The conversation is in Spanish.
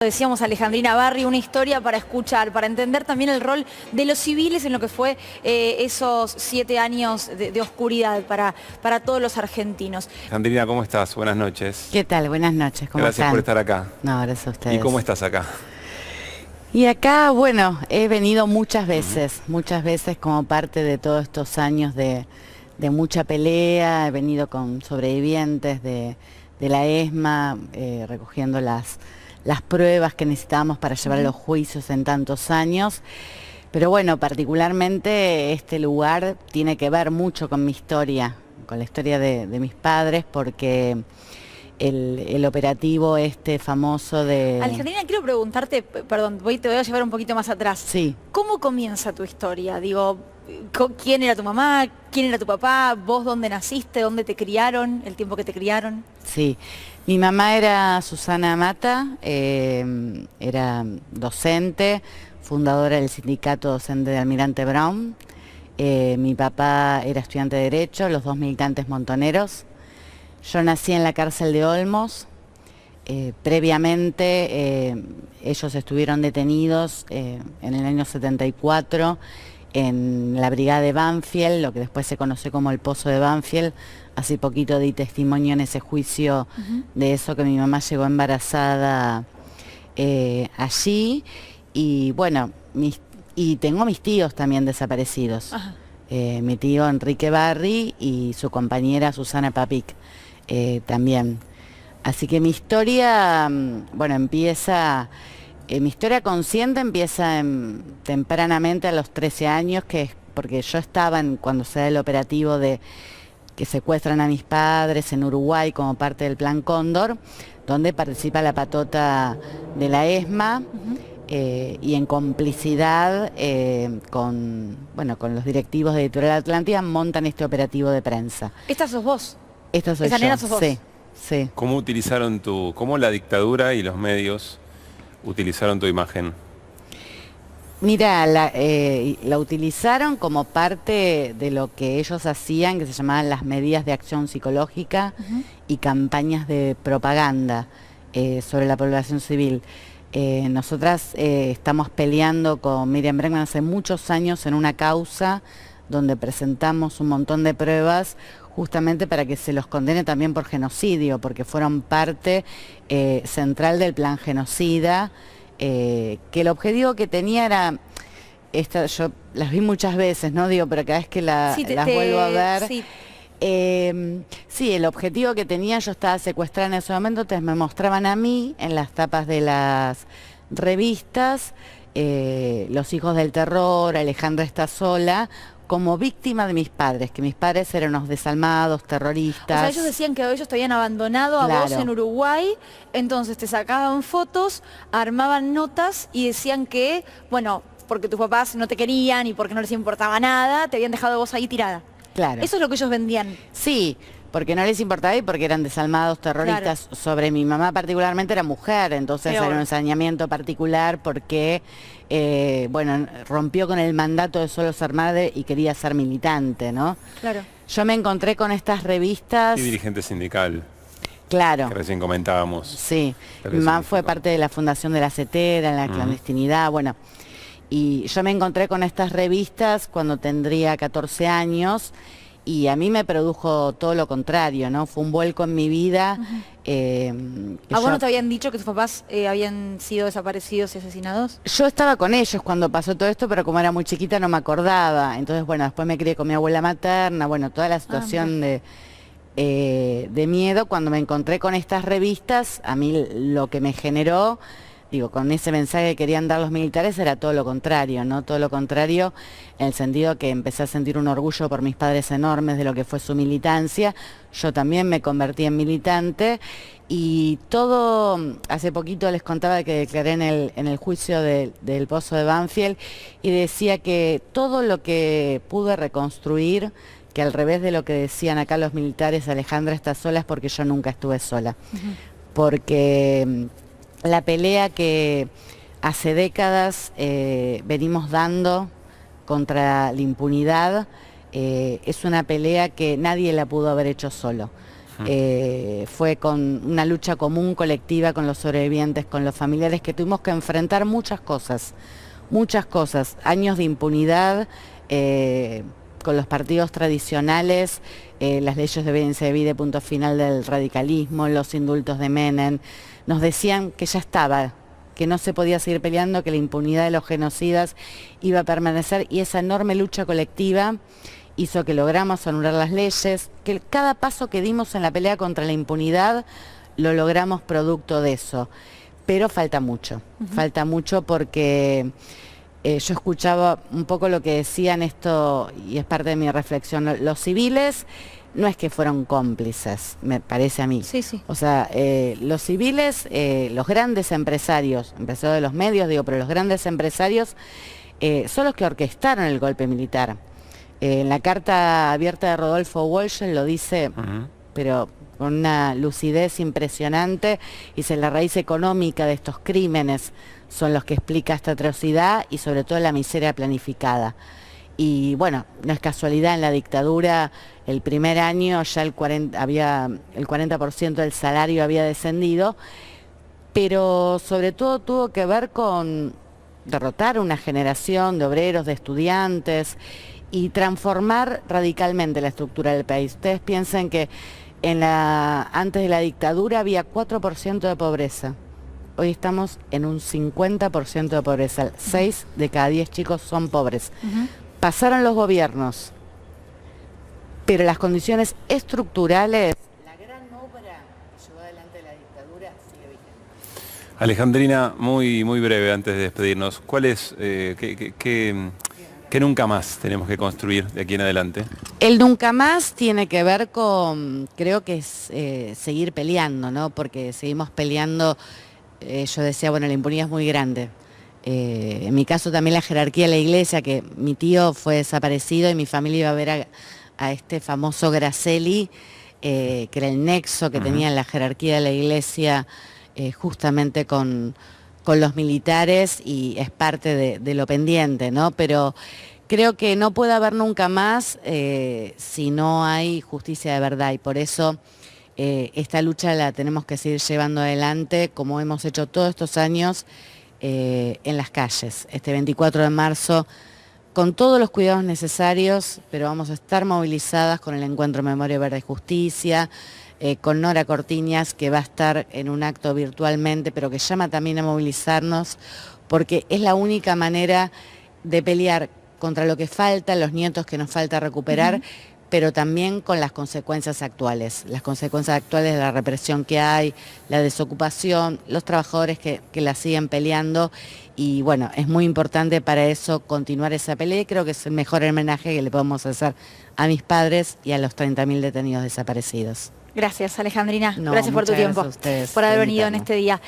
Decíamos Alejandrina Barri, una historia para escuchar, para entender también el rol de los civiles en lo que fue esos 7 años de oscuridad para todos los argentinos. Alejandrina, ¿cómo estás? Buenas noches. ¿Qué tal? Buenas noches, ¿cómo Gracias están? por estar acá. No, gracias a ustedes. ¿Y cómo estás acá? Y acá, bueno, he venido muchas veces como parte de todos estos años de mucha pelea. He venido con sobrevivientes de la ESMA, recogiendo las pruebas que necesitábamos para llevar a los juicios en tantos años. Pero bueno, particularmente este lugar tiene que ver mucho con mi historia, con la historia de mis padres, porque el operativo este famoso de... Alejandrina, quiero preguntarte, perdón, te voy a llevar un poquito más atrás. Sí. ¿Cómo comienza tu historia? Digo, ¿quién era tu mamá? ¿Quién era tu papá? ¿Vos dónde naciste? ¿Dónde te criaron? ¿El tiempo que te criaron? Sí, mi mamá era Susana Mata, era docente, fundadora del sindicato docente de Almirante Brown. Mi papá era estudiante de Derecho, los dos militantes montoneros. Yo nací en la cárcel de Olmos. Previamente ellos estuvieron detenidos en el año 74 en la brigada de Banfield, lo que después se conoce como el Pozo de Banfield. Hace poquito di testimonio en ese juicio de eso, que mi mamá llegó embarazada allí. Y bueno, y tengo mis tíos también desaparecidos. Mi tío Enrique Barri y su compañera Susana Papic también. Así que mi historia, bueno, empieza... mi historia consciente empieza tempranamente a los 13 años, que es porque yo estaba cuando se da el operativo de que secuestran a mis padres en Uruguay como parte del Plan Cóndor, donde participa la patota de la ESMA, y en complicidad con los directivos de Editorial Atlántida montan este operativo de prensa. ¿Esta sos vos? Esta soy ¿Esa yo, nena sos vos? Sí, sí. ¿Cómo utilizaron cómo la dictadura y los medios utilizaron tu imagen? Mira, la utilizaron como parte de lo que ellos hacían, que se llamaban las medidas de acción psicológica y campañas de propaganda sobre la población civil. Nosotras estamos peleando con Miriam Bregman hace muchos años en una causa donde presentamos un montón de pruebas justamente para que se los condene también por genocidio, porque fueron parte central del plan genocida. Que el objetivo que tenía era, yo las vi muchas veces, ¿no? Digo, pero cada vez que las vuelvo a ver... Sí. Sí, el objetivo que tenía, yo estaba secuestrada en ese momento, entonces me mostraban a mí en las tapas de las revistas, Los Hijos del Terror, Alejandra está sola, como víctima de mis padres, que mis padres eran unos desalmados, terroristas. O sea, ellos decían que ellos te habían abandonado a vos en Uruguay, entonces te sacaban fotos, armaban notas y decían que, bueno, porque tus papás no te querían y porque no les importaba nada, te habían dejado vos ahí tirada. Claro. Eso es lo que ellos vendían. Sí, porque no les importaba y porque eran desalmados terroristas. Claro. Sobre mi mamá particularmente era mujer, entonces era un ensañamiento particular porque, bueno, rompió con el mandato de solo ser madre y quería ser militante, ¿no? Claro. Yo me encontré con estas revistas... Y dirigente sindical. Claro. Que recién comentábamos. Sí, mi mamá fue parte de la fundación de la CETERA, en la clandestinidad, bueno... Y yo me encontré con estas revistas cuando tendría 14 años y a mí me produjo todo lo contrario, ¿no? Fue un vuelco en mi vida. ¿A vos no te habían dicho que tus papás habían sido desaparecidos y asesinados? Yo estaba con ellos cuando pasó todo esto, pero como era muy chiquita no me acordaba. Entonces, bueno, después me crié con mi abuela materna, bueno, toda la situación de miedo. Cuando me encontré con estas revistas, a mí lo que me generó... Digo, con ese mensaje que querían dar los militares era todo lo contrario, ¿no? Todo lo contrario, en el sentido que empecé a sentir un orgullo por mis padres enormes de lo que fue su militancia. Yo también me convertí en militante y todo, hace poquito les contaba que declaré en el juicio del Pozo de Banfield y decía que todo lo que pude reconstruir, que al revés de lo que decían acá los militares, Alejandra está sola, es porque yo nunca estuve sola. Porque... la pelea que hace décadas venimos dando contra la impunidad es una pelea que nadie la pudo haber hecho solo. Fue con una lucha común, colectiva, con los sobrevivientes, con los familiares, que tuvimos que enfrentar muchas cosas, años de impunidad, con los partidos tradicionales, las leyes de obediencia debida, punto final del radicalismo, los indultos de Menem. Nos decían que ya estaba, que no se podía seguir peleando, que la impunidad de los genocidas iba a permanecer, y esa enorme lucha colectiva hizo que logramos anular las leyes, que cada paso que dimos en la pelea contra la impunidad lo logramos producto de eso. Pero falta mucho, falta mucho porque yo escuchaba un poco lo que decían esto, y es parte de mi reflexión. Los civiles no es que fueron cómplices, me parece a mí. Sí, sí. O sea, los civiles, los grandes empresarios de los medios, digo, pero los grandes empresarios son los que orquestaron el golpe militar. En la carta abierta de Rodolfo Walsh lo dice, pero con una lucidez impresionante, dice: la raíz económica de estos crímenes son los que explica esta atrocidad y sobre todo la miseria planificada. Y bueno, no es casualidad, en la dictadura el primer año ya el 40% del salario había descendido, pero sobre todo tuvo que ver con derrotar una generación de obreros, de estudiantes, y transformar radicalmente la estructura del país. Ustedes piensen que antes de la dictadura había 4% de pobreza. Hoy estamos en un 50% de pobreza. 6 de cada 10 chicos son pobres. Pasaron los gobiernos, pero las condiciones estructurales, la gran obra que llevó adelante la dictadura, sigue vigente. Alejandrina, muy breve antes de despedirnos, ¿cuál es, qué nunca más tenemos que construir de aquí en adelante? El nunca más tiene que ver con, creo que es seguir peleando, ¿no? Porque seguimos peleando. Yo decía, bueno, la impunidad es muy grande. En mi caso también la jerarquía de la iglesia, que mi tío fue desaparecido y mi familia iba a ver a este famoso Gracelli, que era el nexo que tenía en la jerarquía de la iglesia, justamente con los militares, y es parte de lo pendiente, ¿no? Pero creo que no puede haber nunca más si no hay justicia de verdad, y por eso esta lucha la tenemos que seguir llevando adelante, como hemos hecho todos estos años, en las calles. Este 24 de marzo, con todos los cuidados necesarios, pero vamos a estar movilizadas con el Encuentro Memoria, Verdad y Justicia, con Nora Cortiñas, que va a estar en un acto virtualmente, pero que llama también a movilizarnos, porque es la única manera de pelear contra lo que falta, los nietos que nos falta recuperar, pero también con las consecuencias actuales de la represión que hay, la desocupación, los trabajadores que la siguen peleando, y bueno, es muy importante para eso continuar esa pelea, y creo que es el mejor homenaje que le podemos hacer a mis padres y a los 30.000 detenidos desaparecidos. Gracias, Alejandrina. No, gracias por tu tiempo, gracias a ustedes por haber por venido en invitarme. este día.